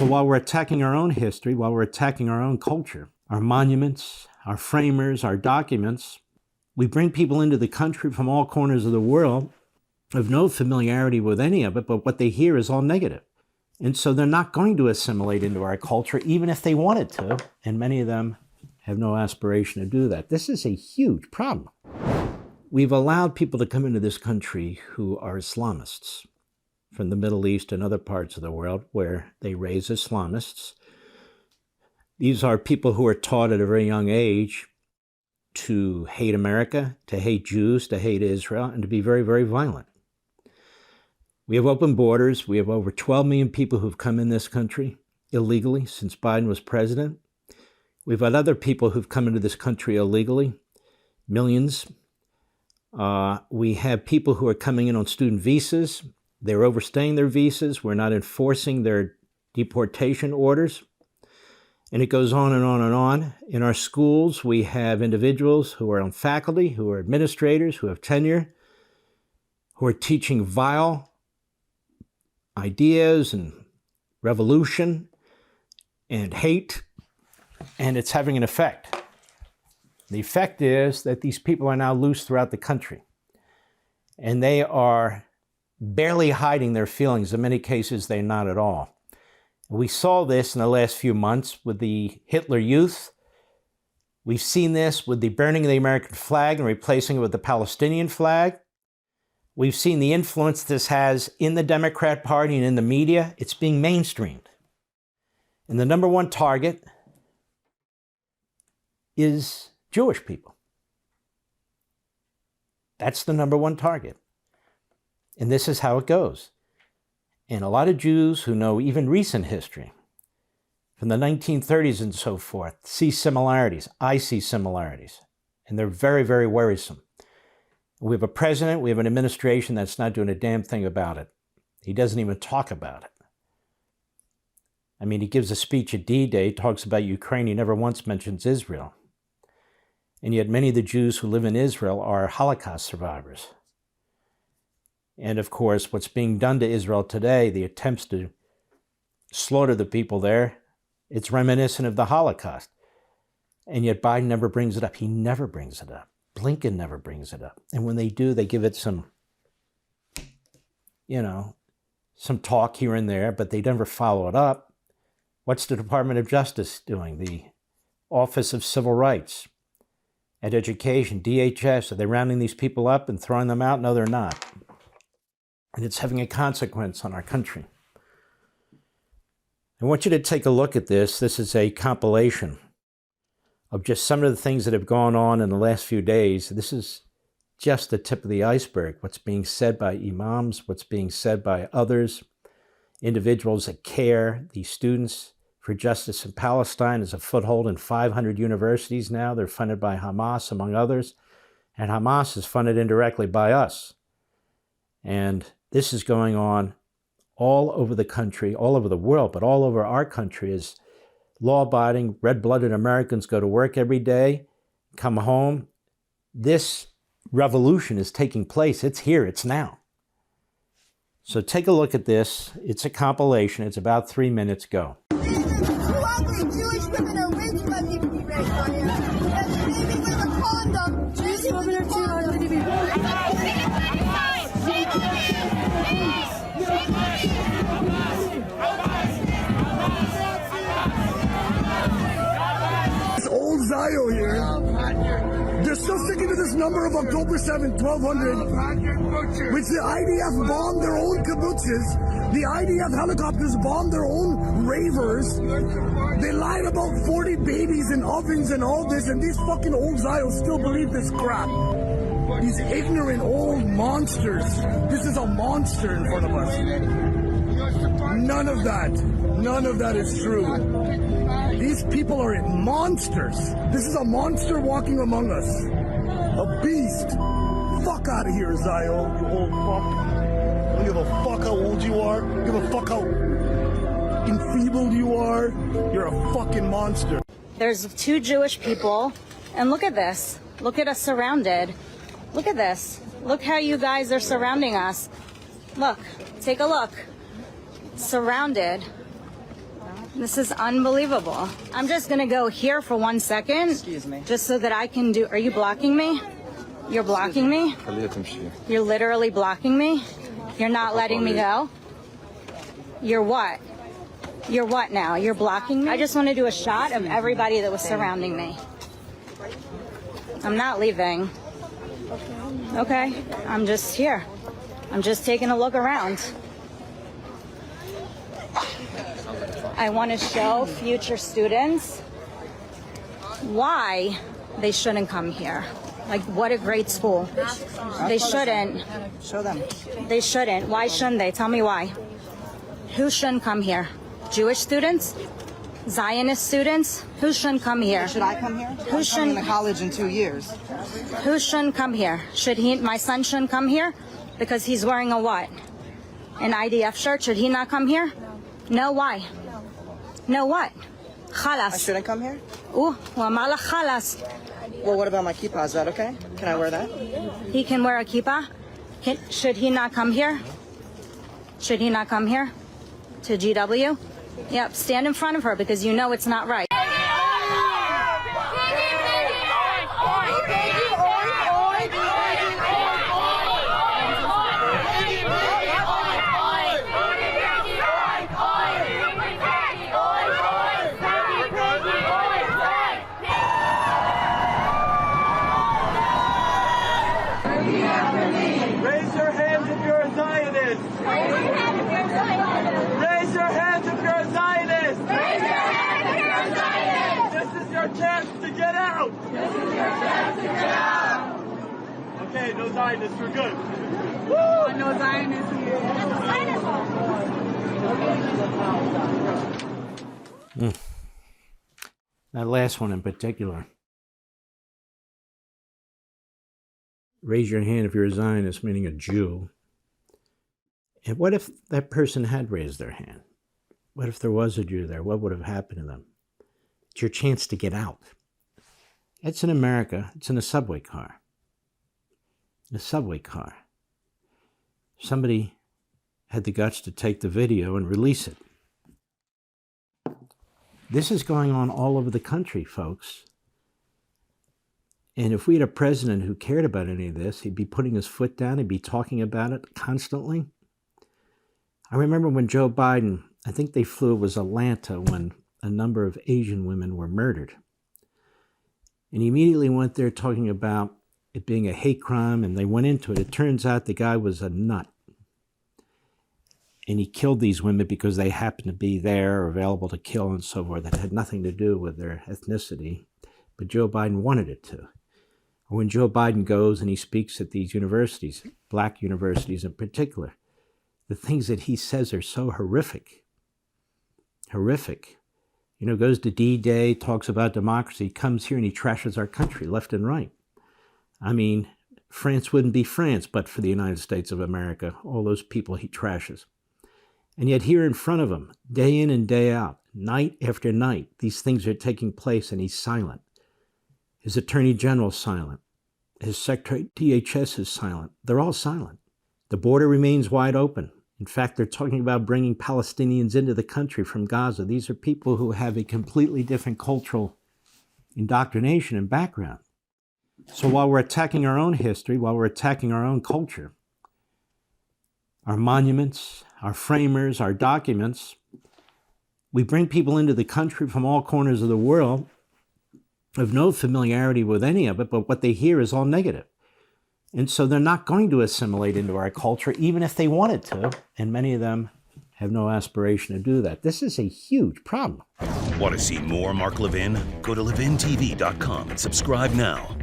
So while we're attacking our own history, while we're attacking our own culture, our monuments, our framers, our documents, we bring people into the country from all corners of the world of no familiarity with any of it, but what they hear is all negative. And so they're not going to assimilate into our culture, even if they wanted to. And many of them have no aspiration to do that. This is a huge problem. We've allowed people to come into this country who are Islamists from the Middle East and other parts of the world where they raise Islamists. These are people who are taught at a very young age to hate America, to hate Jews, to hate Israel, and to be very, very violent. We have open borders. We have over 12 million people who've come in this country illegally since Biden was president. We've had other people who've come into this country illegally, millions. We have people who are coming in on student visas. They're overstaying their visas. We're not enforcing their deportation orders. And it goes on and on and on. In our schools, we have individuals who are on faculty, who are administrators, who have tenure, who are teaching vile ideas and revolution and hate, and it's having an effect. The effect is that these people are now loose throughout the country, and they are barely hiding their feelings. In many cases, they're not at all. We saw this in the last few months with the Hitler Youth. We've seen this with the burning of the American flag and replacing it with the Palestinian flag. We've seen the influence this has in the Democrat Party and in the media. It's being mainstreamed. And the number one target is Jewish people. That's the number one target. And this is how it goes. And a lot of Jews who know even recent history, from the 1930s and so forth, see similarities. I see similarities. And they're very, very worrisome. We have a president, we have an administration that's not doing a damn thing about it. He doesn't even talk about it. I mean, he gives a speech at D-Day, talks about Ukraine, he never once mentions Israel. And yet many of the Jews who live in Israel are Holocaust survivors. And of course, what's being done to Israel today, the attempts to slaughter the people there, it's reminiscent of the Holocaust. And yet Biden never brings it up. He never brings it up. Blinken never brings it up. And when they do, they give it some, some talk here and there, but they never follow it up. What's the Department of Justice doing? The Office of Civil Rights and Education, DHS, are they rounding these people up and throwing them out? No, they're not. And it's having a consequence on our country. I want you to take a look at this. This is a compilation of just some of the things that have gone on in the last few days. This is just the tip of the iceberg. What's being said by imams, what's being said by others, individuals that care. The Students for Justice in Palestine has a foothold in 500 universities now. They're funded by Hamas, among others. And Hamas is funded indirectly by us. And this is going on all over the country, all over the world, but all over our country as law-abiding, red-blooded Americans go to work every day, come home. This revolution is taking place. It's here. It's now. So take a look at this. It's a compilation. It's about 3 minutes. Go. Jewish women are way too ugly to be raped on here. And maybe with a condom. Jewish women are too ugly to be raped. Old Zio here. They're still sticking to this number of October 7th, 1200, which the IDF bombed their own kibbutzes. The IDF helicopters bombed their own ravers. They lied about 40 babies in ovens and all this, and these fucking old Zios still believe this crap. These ignorant old monsters. This is a monster in front of us. None of that is true. These people are monsters. This is a monster walking among us. A beast. Fuck out of here, Zio, you old fuck. I don't give a fuck how old you are. I don't give a fuck how enfeebled you are. You're a fucking monster. There's 2 Jewish people, and look at this. Look at us surrounded. Look at this. Look how you guys are surrounding us. Look, take a look. Surrounded. This is unbelievable. I'm just gonna go here for 1 second. Excuse me. Just so that I can do, are you blocking me? You're blocking me? You're literally blocking me? You're not letting me go? You're what? You're what now? You're blocking me? I just want to do a shot of everybody that was surrounding me. I'm not leaving. Okay, I'm just here. I'm just taking a look around. I want to show future students why they shouldn't come here. Like, what a great school. They shouldn't. Show them. They shouldn't. Why shouldn't they? Tell me why. Who shouldn't come here? Jewish students? Zionist students? Who shouldn't come here? Should I come here? Who I'm shouldn't? coming to college in 2 years. Who shouldn't come here? Should he? My son shouldn't come here because he's wearing a what? An IDF shirt. Should he not come here? No. Why? No. What? I Khalas. shouldn't come here? Ooh, wa mala khalas. Well, what about my kippah? Is that okay? Can I wear that? He can wear a kippah. Should he not come here? Should he not come here to GW? Yep, stand in front of her because you know it's not right. Raise your hands if you're a Zionist. Raise your hands if you're a Zionist. Raise your hands if you're a Zionist. This is your chance to get out. This is your chance to get out. Okay, no Zionists, we're good. Woo! No Zionists here. That last one in particular. Raise your hand if you're a Zionist, meaning a Jew. And what if that person had raised their hand? What if there was a Jew there? What would have happened to them? It's your chance to get out. It's in America. It's in a subway car. A subway car. Somebody had the guts to take the video and release it. This is going on all over the country, folks. And if we had a president who cared about any of this, he'd be putting his foot down, he'd be talking about it constantly. I remember when Joe Biden, I think they flew, it was Atlanta, when a number of Asian women were murdered. And he immediately went there talking about it being a hate crime, and they went into it. It turns out the guy was a nut. And he killed these women because they happened to be there or available to kill and so forth. That had nothing to do with their ethnicity. But Joe Biden wanted it to. When Joe Biden goes and he speaks at these universities, black universities in particular, the things that he says are so horrific. Horrific. You know, goes to D-Day, talks about democracy, comes here and he trashes our country left and right. I mean, France wouldn't be France but for the United States of America, all those people he trashes. And yet here in front of him, day in and day out, night after night, these things are taking place and he's silent. His Attorney General's silent. His Secretary DHS is silent. They're all silent. The border remains wide open. In fact, they're talking about bringing Palestinians into the country from Gaza. These are people who have a completely different cultural indoctrination and background. So while we're attacking our own history, while we're attacking our own culture, our monuments, our framers, our documents, we bring people into the country from all corners of the world of no familiarity with any of it, but what they hear is all negative. And so they're not going to assimilate into our culture, even if they wanted to, and many of them have no aspiration to do that. This is a huge problem. Want to see more Mark Levin? Go to levintv.com and subscribe now.